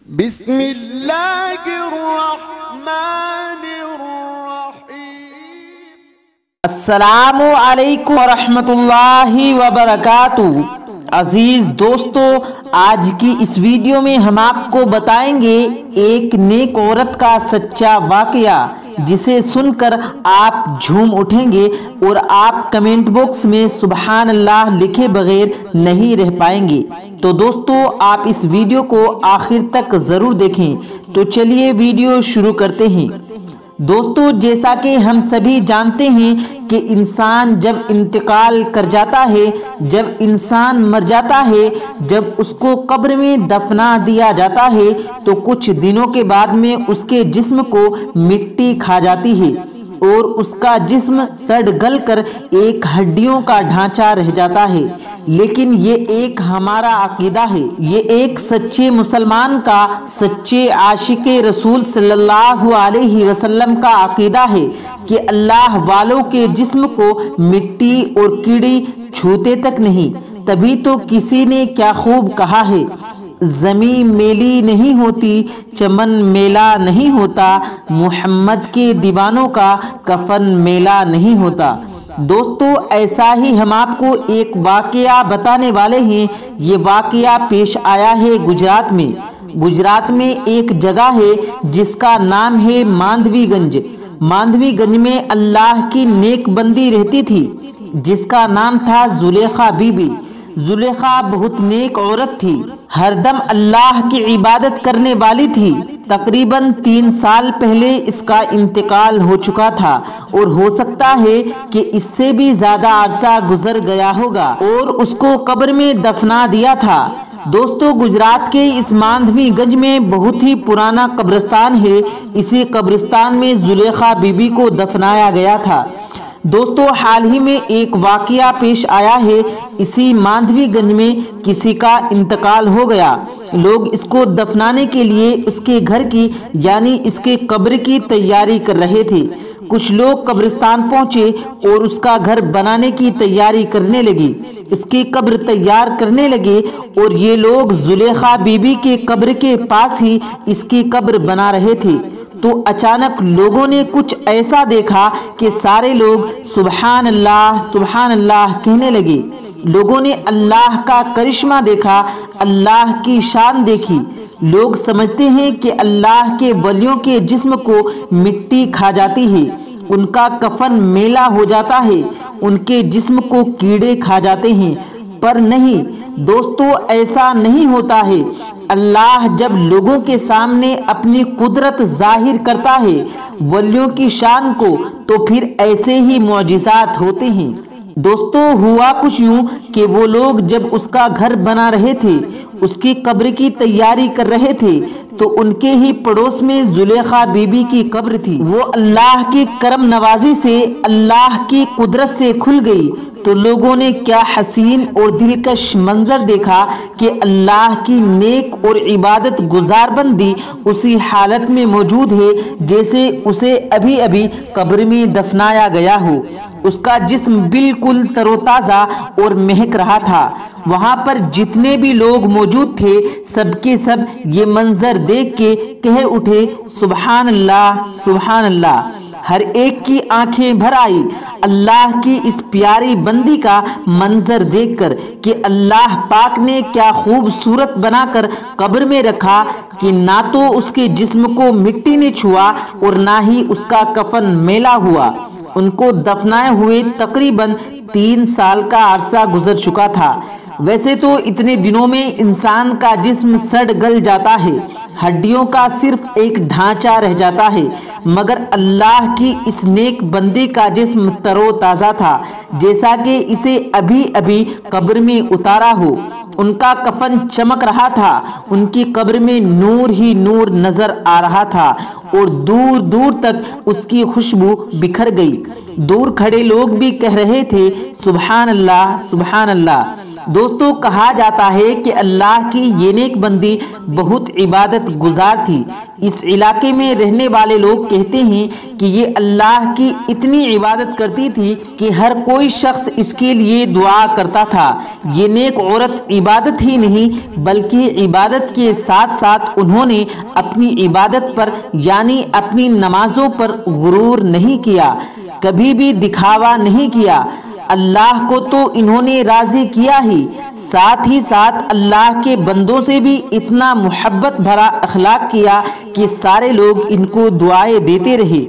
بسم اللہ الرحمن الرحیم۔ السلام علیکم ورحمۃ اللہ وبرکاتہ۔ عزیز دوستو، آج کی اس ویڈیو میں ہم آپ کو بتائیں گے ایک نیک عورت کا سچا واقعہ، جسے سن کر آپ جھوم اٹھیں گے اور آپ کمنٹ باکس میں سبحان اللہ لکھے بغیر نہیں رہ پائیں گے۔ تو دوستو، آپ اس ویڈیو کو آخر تک ضرور دیکھیں۔ تو چلیے ویڈیو شروع کرتے ہیں۔ دوستو، جیسا کہ ہم سبھی جانتے ہیں کہ انسان جب انتقال کر جاتا ہے، جب انسان مر جاتا ہے، جب اس کو قبر میں دفنا دیا جاتا ہے تو کچھ دنوں کے بعد میں اس کے جسم کو مٹی کھا جاتی ہے اور اس کا جسم سڑ گل کر ایک ہڈیوں کا ڈھانچہ رہ جاتا ہے۔ لیکن یہ ایک ہمارا عقیدہ ہے، یہ ایک سچے مسلمان کا، سچے عاشق رسول صلی اللہ علیہ وسلم کا عقیدہ ہے کہ اللہ والوں کے جسم کو مٹی اور کیڑے چھوتے تک نہیں۔ تبھی تو کسی نے کیا خوب کہا ہے، زمین میلی نہیں ہوتی، چمن میلا نہیں ہوتا، محمد کے دیوانوں کا کفن میلا نہیں ہوتا۔ دوستو، ایسا ہی ہم آپ کو ایک واقعہ بتانے والے ہیں۔ یہ واقعہ پیش آیا ہے گجرات میں۔ گجرات میں ایک جگہ ہے جس کا نام ہے ماندوی گنج۔ ماندوی گنج میں اللہ کی نیک بندی رہتی تھی جس کا نام تھا زلیخا بی بی۔ زلیخا بہت نیک عورت تھی، ہر دم اللہ کی عبادت کرنے والی تھی۔ تقریباً 3 سال پہلے اس کا انتقال ہو چکا تھا اور ہو سکتا ہے کہ اس سے بھی زیادہ عرصہ گزر گیا ہوگا اور اس کو قبر میں دفنا دیا تھا۔ دوستو، گجرات کے اس ماندوی گنج میں بہت ہی پرانا قبرستان ہے۔ اسی قبرستان میں زلیخا بی بی کو دفنایا گیا تھا۔ دوستو، حال ہی میں ایک واقعہ پیش آیا ہے۔ اسی ماندوی گنج میں کسی کا انتقال ہو گیا۔ لوگ اس کو دفنانے کے لیے اس کے گھر کی یعنی اس کے قبر کی تیاری کر رہے تھے۔ کچھ لوگ قبرستان پہنچے اور اس کا گھر بنانے کی تیاری کرنے لگے، اس کی قبر تیار کرنے لگے اور یہ لوگ زلیخا بی بی کے قبر کے پاس ہی اس کی قبر بنا رہے تھے۔ تو اچانک لوگوں نے کچھ ایسا دیکھا کہ سارے لوگ سبحان اللہ کہنے لگے۔ لوگوں نے اللہ کا کرشمہ دیکھا، اللہ کی شان دیکھی۔ لوگ سمجھتے ہیں کہ اللہ کے ولیوں کے جسم کو مٹی کھا جاتی ہے، ان کا کفن میلا ہو جاتا ہے، ان کے جسم کو کیڑے کھا جاتے ہیں۔ پر نہیں دوستو، ایسا نہیں ہوتا ہے۔ اللہ جب لوگوں کے سامنے اپنی قدرت ظاہر کرتا ہے، ولیوں کی شان کو، تو پھر ایسے ہی معجزات ہوتے ہیں۔ دوستو، ہوا کچھ یوں کہ وہ لوگ جب اس کا گھر بنا رہے تھے، اس کی قبر کی تیاری کر رہے تھے، تو ان کے ہی پڑوس میں زلیخا بی بی کی قبر تھی۔ وہ اللہ کی کرم نوازی سے، اللہ کی قدرت سے کھل گئی تو لوگوں نے کیا حسین اور دلکش منظر دیکھا کہ اللہ کی نیک اور عبادت گزار بندی اسی حالت میں موجود ہے جیسے اسے ابھی ابھی قبر میں دفنایا گیا ہو۔ اس کا جسم بالکل تر و تازہ اور مہک رہا تھا۔ وہاں پر جتنے بھی لوگ موجود تھے، سب کے سب یہ منظر دیکھ کے کہہ اٹھے سبحان اللہ۔ ہر ایک کی آنکھیں بھر آئی اللہ کی اس پیاری بندی کا منظر دیکھ کر کہ اللہ پاک نے کیا خوبصورت بنا کر قبر میں رکھا کہ نہ تو اس کے جسم کو مٹی نے چھوا اور نہ ہی اس کا کفن میلا ہوا۔ ان کو دفنائے ہوئے تقریباً 3 سال کا عرصہ گزر چکا تھا۔ ویسے تو اتنے دنوں میں انسان کا جسم سڑ گل جاتا ہے، ہڈیوں کا صرف ایک ڈھانچہ رہ جاتا ہے، مگر اللہ کی اس نیک بندی کا جسم تر و تازہ تھا، جیسا کہ اسے ابھی ابھی قبر میں اتارا ہو۔ ان کا کفن چمک رہا تھا، ان کی قبر میں نور ہی نور نظر آ رہا تھا اور دور دور تک اس کی خوشبو بکھر گئی۔ دور کھڑے لوگ بھی کہہ رہے تھے سبحان اللہ۔ دوستو کہا جاتا ہے کہ اللہ کی یہ نیک بندی بہت عبادت گزار تھی۔ اس علاقے میں رہنے والے لوگ کہتے ہیں کہ یہ اللہ کی اتنی عبادت کرتی تھی کہ ہر کوئی شخص اس کے لیے دعا کرتا تھا۔ یہ نیک عورت عبادت ہی نہیں بلکہ عبادت کے ساتھ ساتھ انہوں نے اپنی عبادت پر یعنی اپنی نمازوں پر غرور نہیں کیا، کبھی بھی دکھاوا نہیں کیا۔ اللہ کو تو انہوں نے راضی کیا ہی، ساتھ ہی ساتھ اللہ کے بندوں سے بھی اتنا محبت بھرا اخلاق کیا کہ سارے لوگ ان کو دعائیں دیتے رہے۔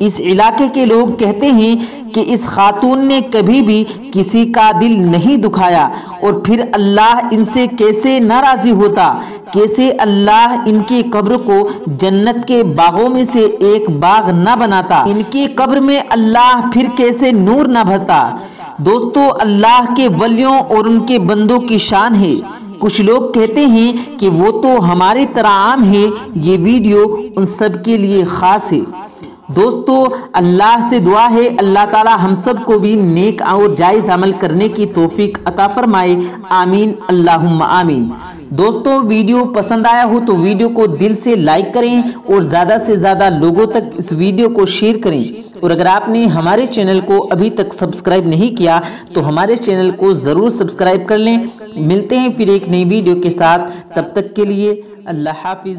اس علاقے کے لوگ کہتے ہیں کہ اس خاتون نے کبھی بھی کسی کا دل نہیں دکھایا، اور پھر اللہ ان سے کیسے ناراضی ہوتا، کیسے اللہ ان کی قبر کو جنت کے باغوں میں سے ایک باغ نہ بناتا، ان کی قبر میں اللہ پھر کیسے نور نہ بھرتا۔ دوستو اللہ کے ولیوں اور ان کے بندوں کی شان ہے۔ کچھ لوگ کہتے ہیں کہ وہ تو ہماری طرح عام ہے، یہ ویڈیو ان سب کے لیے خاص ہے۔ دوستو اللہ سے دعا ہے اللہ تعالی ہم سب کو بھی نیک اور جائز عمل کرنے کی توفیق عطا فرمائے، آمین اللہم آمین۔ دوستو ویڈیو پسند آیا ہو تو ویڈیو کو دل سے لائک کریں اور زیادہ سے زیادہ لوگوں تک اس ویڈیو کو شیئر کریں، اور اگر آپ نے ہمارے چینل کو ابھی تک سبسکرائب نہیں کیا تو ہمارے چینل کو ضرور سبسکرائب کر لیں۔ ملتے ہیں پھر ایک نئی ویڈیو کے ساتھ، تب تک کے لیے اللہ حافظ۔